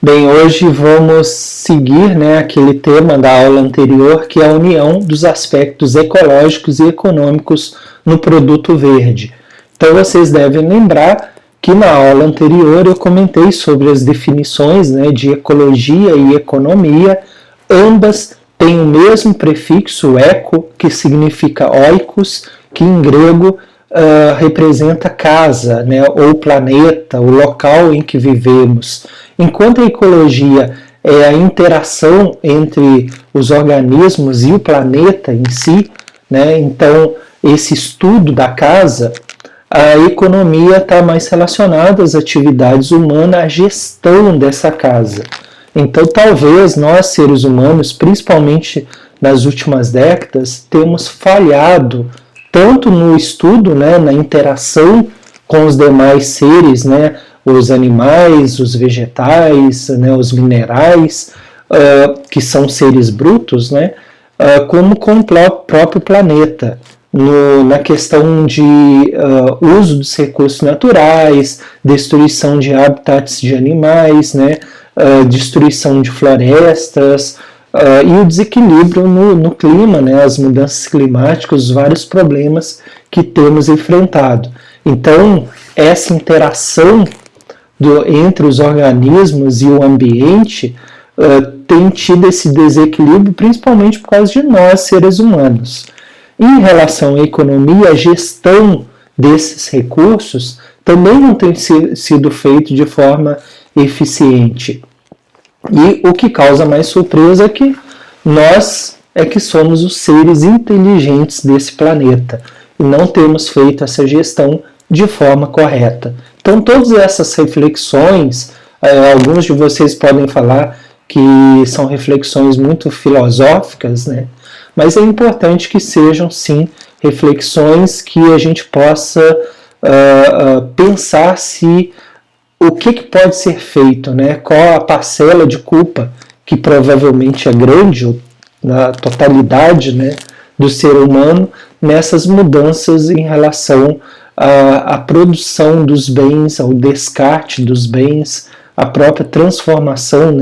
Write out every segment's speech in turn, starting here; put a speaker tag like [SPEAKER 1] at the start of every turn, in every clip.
[SPEAKER 1] Bem, hoje vamos seguir, aquele tema da aula anterior, que é a união dos aspectos ecológicos e econômicos no produto verde. Então, vocês devem lembrar que na aula anterior eu comentei sobre as definições de ecologia e economia. Ambas têm o mesmo prefixo eco, que significa oikos, que em grego representa casa, ou planeta, o local em que vivemos. Enquanto a ecologia é a interação entre os organismos e o planeta em si, então esse estudo da casa, a economia está mais relacionada às atividades humanas, à gestão dessa casa. Então talvez nós, seres humanos, principalmente nas últimas décadas, temos falhado tanto no estudo, na interação com os demais seres, os animais, os vegetais, os minerais, que são seres brutos, como com o próprio planeta, na questão de uso dos recursos naturais, destruição de habitats de animais, destruição de florestas, e o desequilíbrio no clima, as mudanças climáticas, os vários problemas que temos enfrentado. Então, essa interação entre os organismos e o ambiente tem tido esse desequilíbrio principalmente por causa de nós, seres humanos. Em relação à economia, a gestão desses recursos também não tem sido feito de forma eficiente. E o que causa mais surpresa é que nós que somos os seres inteligentes desse planeta e não temos feito essa gestão de forma correta. Então, todas essas reflexões, alguns de vocês podem falar que são reflexões muito filosóficas, mas é importante que sejam, sim, reflexões que a gente possa pensar se o que pode ser feito, qual a parcela de culpa, que provavelmente é grande, na totalidade do ser humano, nessas mudanças em relação à produção dos bens, ao descarte dos bens, à própria transformação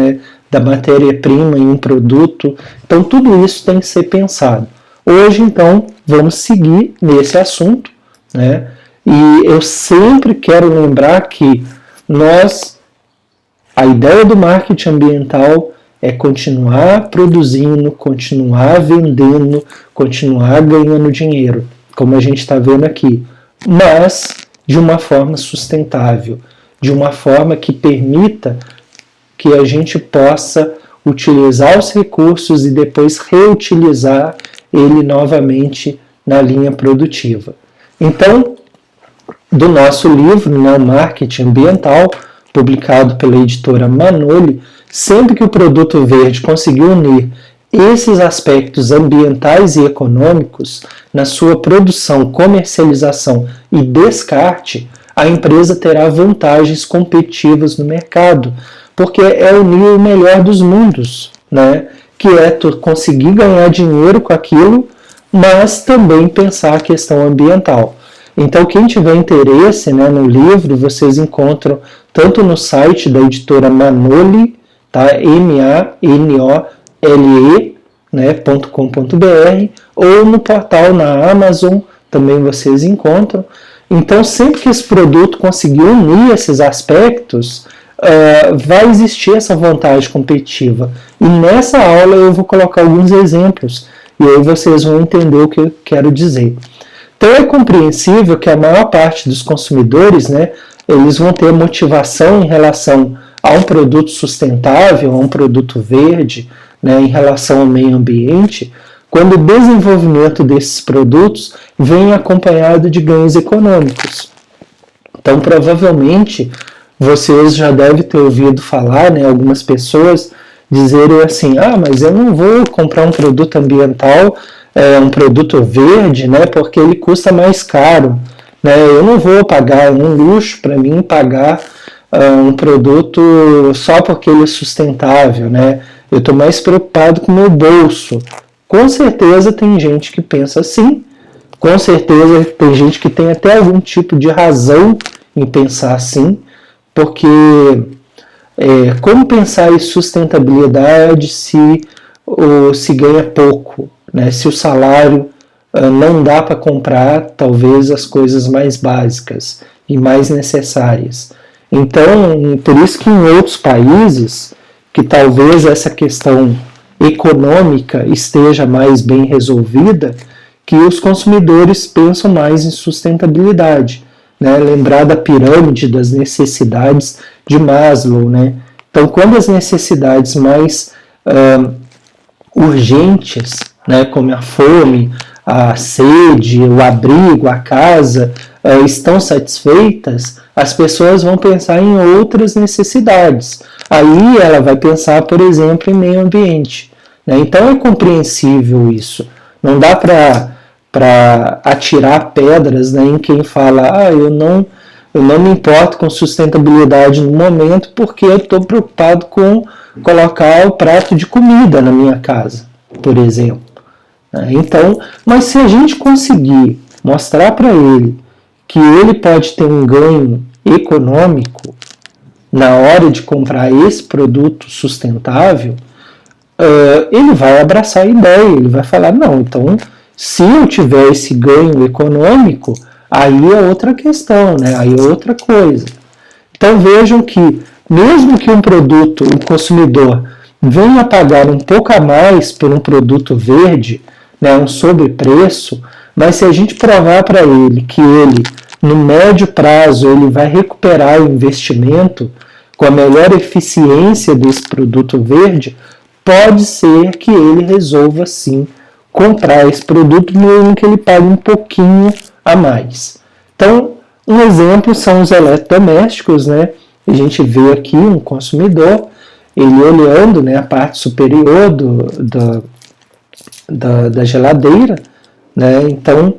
[SPEAKER 1] da matéria-prima em um produto. Então, tudo isso tem que ser pensado. Hoje, então, vamos seguir nesse assunto, e eu sempre quero lembrar que a ideia do marketing ambiental é continuar produzindo, continuar vendendo, continuar ganhando dinheiro, como a gente está vendo aqui, mas de uma forma sustentável, de uma forma que permita que a gente possa utilizar os recursos e depois reutilizar ele novamente na linha produtiva. Então, do nosso livro, Marketing Ambiental, publicado pela editora Manoli, sempre que o produto verde conseguir unir esses aspectos ambientais e econômicos na sua produção, comercialização e descarte, a empresa terá vantagens competitivas no mercado, porque é unir o melhor dos mundos, que é conseguir ganhar dinheiro com aquilo, mas também pensar a questão ambiental. Então, quem tiver interesse no livro, vocês encontram tanto no site da editora Manoli, manole.com.br, ou no portal na Amazon, também vocês encontram. Então, sempre que esse produto conseguir unir esses aspectos, vai existir essa vantagem competitiva. E nessa aula eu vou colocar alguns exemplos, e aí vocês vão entender o que eu quero dizer. Então é compreensível que a maior parte dos consumidores, eles vão ter motivação em relação a um produto sustentável, a um produto verde, em relação ao meio ambiente, quando o desenvolvimento desses produtos vem acompanhado de ganhos econômicos. Então provavelmente vocês já devem ter ouvido falar, algumas pessoas dizerem assim, mas eu não vou comprar um produto ambiental, um produto verde, porque ele custa mais caro. Eu não vou pagar, um luxo para mim pagar um produto só porque ele é sustentável. Eu estou mais preocupado com o meu bolso. Com certeza tem gente que pensa assim, com certeza tem gente que tem até algum tipo de razão em pensar assim, porque Como pensar em sustentabilidade se ganha pouco, né? Se o salário não dá para comprar talvez as coisas mais básicas e mais necessárias. Então, por isso que em outros países, que talvez essa questão econômica esteja mais bem resolvida, que os consumidores pensam mais em sustentabilidade, né? Lembrar da pirâmide das necessidades de Maslow, né? Então, quando as necessidades mais urgentes, né, como a fome, a sede, o abrigo, a casa, estão satisfeitas, as pessoas vão pensar em outras necessidades. Aí ela vai pensar, por exemplo, em meio ambiente, né? Então é compreensível isso. Não dá para atirar pedras, né, em quem fala, eu não me importo com sustentabilidade no momento porque eu estou preocupado com colocar o prato de comida na minha casa, por exemplo. Então, mas se a gente conseguir mostrar para ele que ele pode ter um ganho econômico na hora de comprar esse produto sustentável, ele vai abraçar a ideia, ele vai falar, não, então se eu tiver esse ganho econômico, aí é outra questão, né? Aí é outra coisa. Então vejam que mesmo que um produto, um consumidor, venha pagar um pouco a mais por um produto verde, né, um sobrepreço, mas se a gente provar para ele que ele, no médio prazo, ele vai recuperar o investimento com a melhor eficiência desse produto verde, pode ser que ele resolva sim comprar esse produto, mesmo que ele pague um pouquinho a mais. Então, um exemplo são os eletrodomésticos, né? A gente vê aqui um consumidor, ele olhando, né, a parte superior da geladeira, né? Então,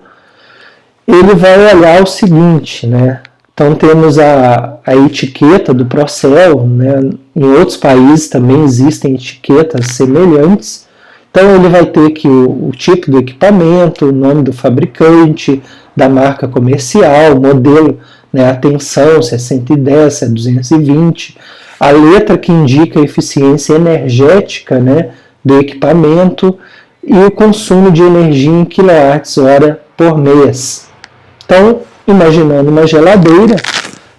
[SPEAKER 1] ele vai olhar o seguinte, né? Então, temos a etiqueta do Procel, né? Em outros países também existem etiquetas semelhantes. Então, ele vai ter que o tipo do equipamento, o nome do fabricante, da marca comercial, o modelo, né? Atenção, se é 110, se é 220, a letra que indica a eficiência energética, né, do equipamento e o consumo de energia em kWh por mês. Então, imaginando uma geladeira,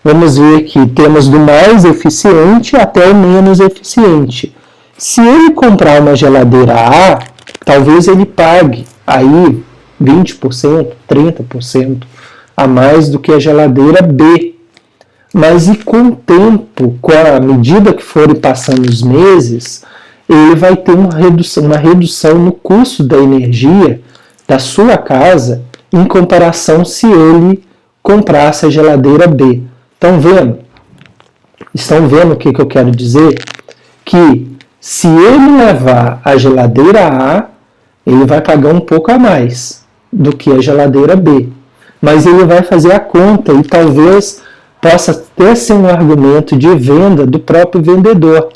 [SPEAKER 1] vamos ver que temos do mais eficiente até o menos eficiente. Se ele comprar uma geladeira A, talvez ele pague aí 20%, 30% a mais do que a geladeira B. Mas e com o tempo, com a medida que forem passando os meses, ele vai ter uma redução no custo da energia da sua casa em comparação se ele comprasse a geladeira B. Estão vendo o que eu quero dizer? Que se ele levar a geladeira A, ele vai pagar um pouco a mais do que a geladeira B. Mas ele vai fazer a conta e talvez possa até ser um argumento de venda do próprio vendedor,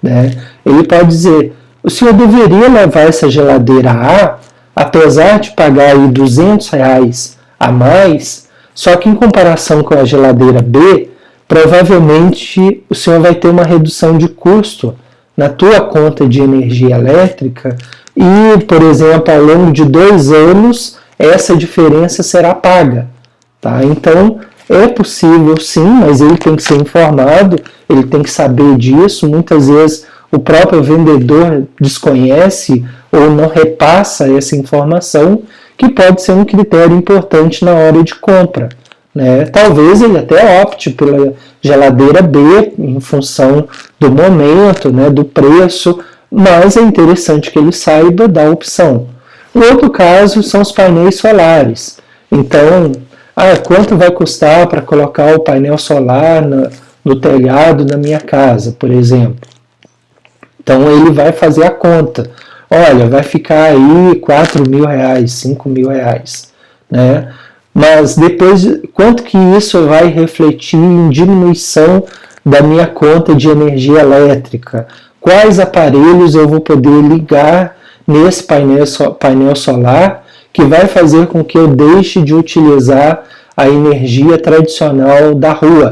[SPEAKER 1] né? Ele pode dizer, o senhor deveria levar essa geladeira A, apesar de pagar aí R$200 a mais, só que em comparação com a geladeira B, provavelmente o senhor vai ter uma redução de custo na tua conta de energia elétrica e, por exemplo, ao longo de 2 anos, essa diferença será paga. Tá? Então, é possível sim, mas ele tem que ser informado, ele tem que saber disso. Muitas vezes o próprio vendedor desconhece ou não repassa essa informação, que pode ser um critério importante na hora de compra. Né? Talvez ele até opte pela geladeira B em função do momento, né, do preço, mas é interessante que ele saiba da opção. O outro caso são os painéis solares. Então, quanto vai custar para colocar o painel solar no telhado da minha casa, por exemplo? Então ele vai fazer a conta. Olha, vai ficar aí R$4.000, R$5.000, né? Mas depois, quanto que isso vai refletir em diminuição da minha conta de energia elétrica? Quais aparelhos eu vou poder ligar nesse painel solar que vai fazer com que eu deixe de utilizar a energia tradicional da rua,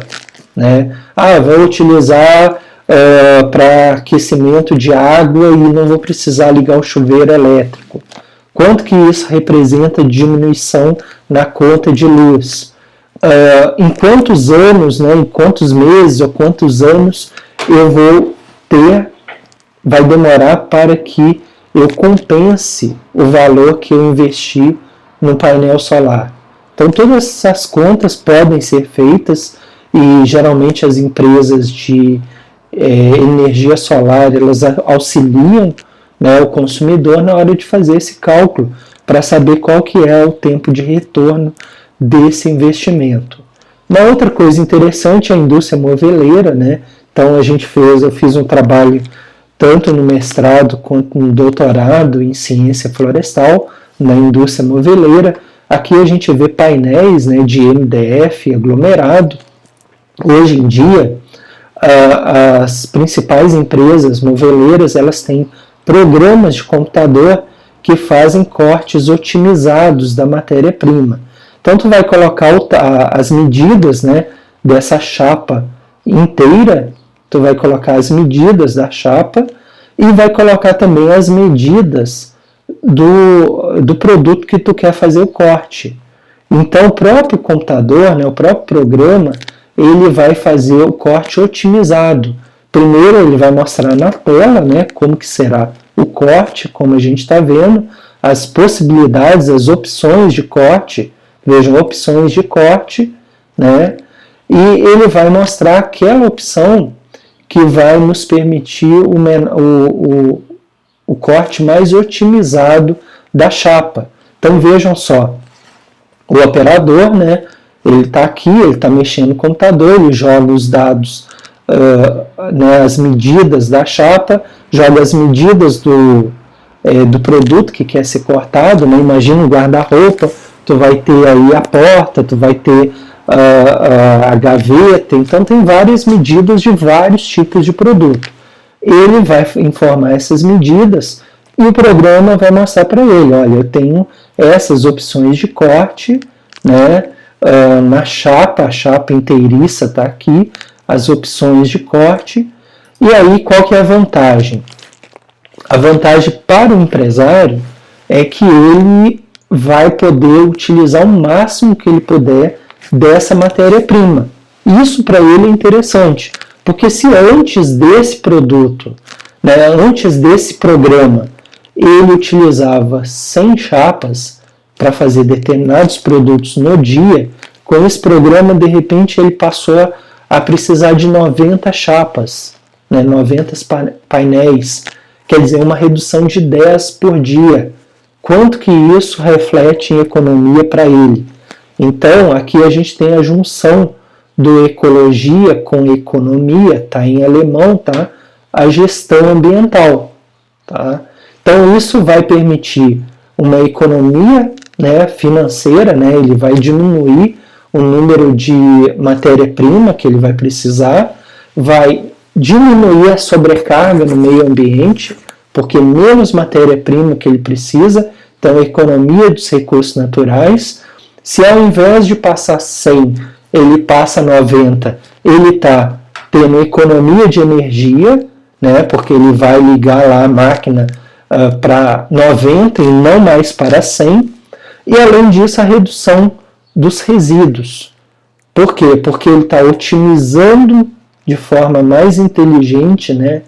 [SPEAKER 1] né? Vou utilizar para aquecimento de água e não vou precisar ligar o chuveiro elétrico. Quanto que isso representa de diminuição na conta de luz? Em quantos anos, né, em quantos meses ou quantos anos eu vou ter, vai demorar para que eu compense o valor que eu investi no painel solar. Então todas essas contas podem ser feitas e geralmente as empresas de energia solar, elas auxiliam, né, o consumidor na hora de fazer esse cálculo para saber qual que é o tempo de retorno desse investimento. Uma outra coisa interessante é a indústria moveleira, né? Então eu fiz um trabalho tanto no mestrado quanto no doutorado em ciência florestal na indústria moveleira. Aqui a gente vê painéis, né, de MDF aglomerado. Hoje em dia, as principais empresas moveleiras, elas têm programas de computador que fazem cortes otimizados da matéria-prima. Então tu vai colocar as medidas, né, dessa chapa inteira, tu vai colocar as medidas da chapa e vai colocar também as medidas do produto que tu quer fazer o corte. Então o próprio computador, né, o próprio programa, ele vai fazer o corte otimizado. Primeiro ele vai mostrar na tela, né, como que será o corte, como a gente está vendo, as possibilidades, as opções de corte, vejam, opções de corte, né, e ele vai mostrar aquela opção que vai nos permitir o corte mais otimizado da chapa. Então vejam só, o operador, né, ele está aqui, ele está mexendo no computador, ele joga os dados, né, as medidas da chapa, joga as medidas do produto que quer ser cortado, né? Imagina um guarda-roupa, tu vai ter aí a porta, tu vai ter a gaveta, então tem várias medidas de vários tipos de produto. Ele vai informar essas medidas e o programa vai mostrar para ele, olha, eu tenho essas opções de corte, né, na chapa, a chapa inteiriça está aqui, as opções de corte, e aí qual que é a vantagem? A vantagem para o empresário é que ele vai poder utilizar o máximo que ele puder dessa matéria-prima. Isso para ele é interessante, porque se antes desse produto, né, antes desse programa, ele utilizava 100 chapas para fazer determinados produtos no dia, com esse programa, de repente, ele passou a precisar de 90 chapas, né, 90 painéis, quer dizer, uma redução de 10 por dia. Quanto que isso reflete em economia para ele? Então, aqui a gente tem a junção do ecologia com economia, tá em alemão, tá? A gestão ambiental, tá? Então, isso vai permitir uma economia, né, financeira, né? Ele vai diminuir o número de matéria-prima que ele vai precisar, vai diminuir a sobrecarga no meio ambiente, porque menos matéria-prima que ele precisa, então economia dos recursos naturais. Se ao invés de passar 100, ele passa 90, ele está tendo economia de energia, né, porque ele vai ligar lá a máquina para 90 e não mais para 100, e além disso a redução dos resíduos. Por quê? Porque ele está otimizando de forma mais inteligente, né,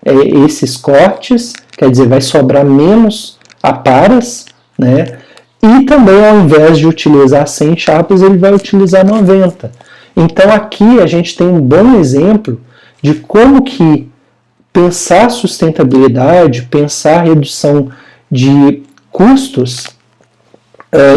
[SPEAKER 1] esses cortes, quer dizer, vai sobrar menos aparas, né, e também ao invés de utilizar 100 chapas, ele vai utilizar 90. Então aqui a gente tem um bom exemplo de como que pensar sustentabilidade, pensar redução de custos,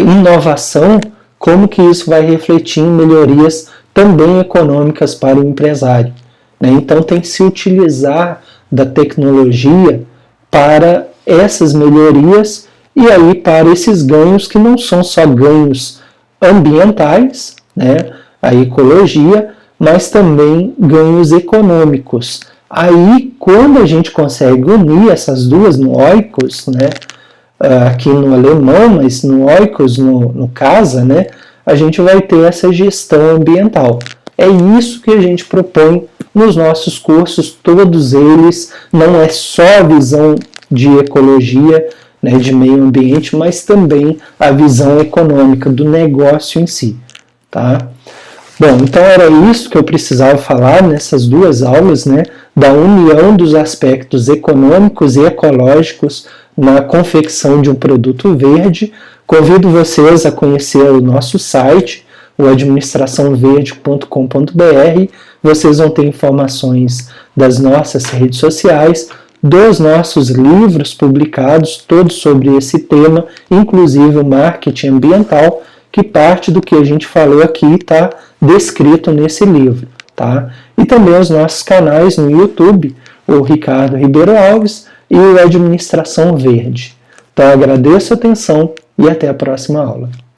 [SPEAKER 1] inovação, como que isso vai refletir em melhorias também econômicas para o empresário, né? Então tem que se utilizar da tecnologia para essas melhorias e aí para esses ganhos que não são só ganhos ambientais, né, a ecologia, mas também ganhos econômicos. Aí, quando a gente consegue unir essas duas no oikos, né, aqui no alemão, mas no oikos, no casa, né, a gente vai ter essa gestão ambiental. É isso que a gente propõe nos nossos cursos, todos eles, não é só a visão de ecologia, né, de meio ambiente, mas também a visão econômica do negócio em si, tá? Bom, então era isso que eu precisava falar nessas duas aulas, né, da união dos aspectos econômicos e ecológicos na confecção de um produto verde. Convido vocês a conhecer o nosso site, o administraçãoverde.com.br. Vocês vão ter informações das nossas redes sociais, dos nossos livros publicados, todos sobre esse tema, inclusive o marketing ambiental, que parte do que a gente falou aqui está descrito nesse livro, tá? E também os nossos canais no YouTube, o Ricardo Ribeiro Alves e o Administração Verde. Então agradeço a atenção e até a próxima aula.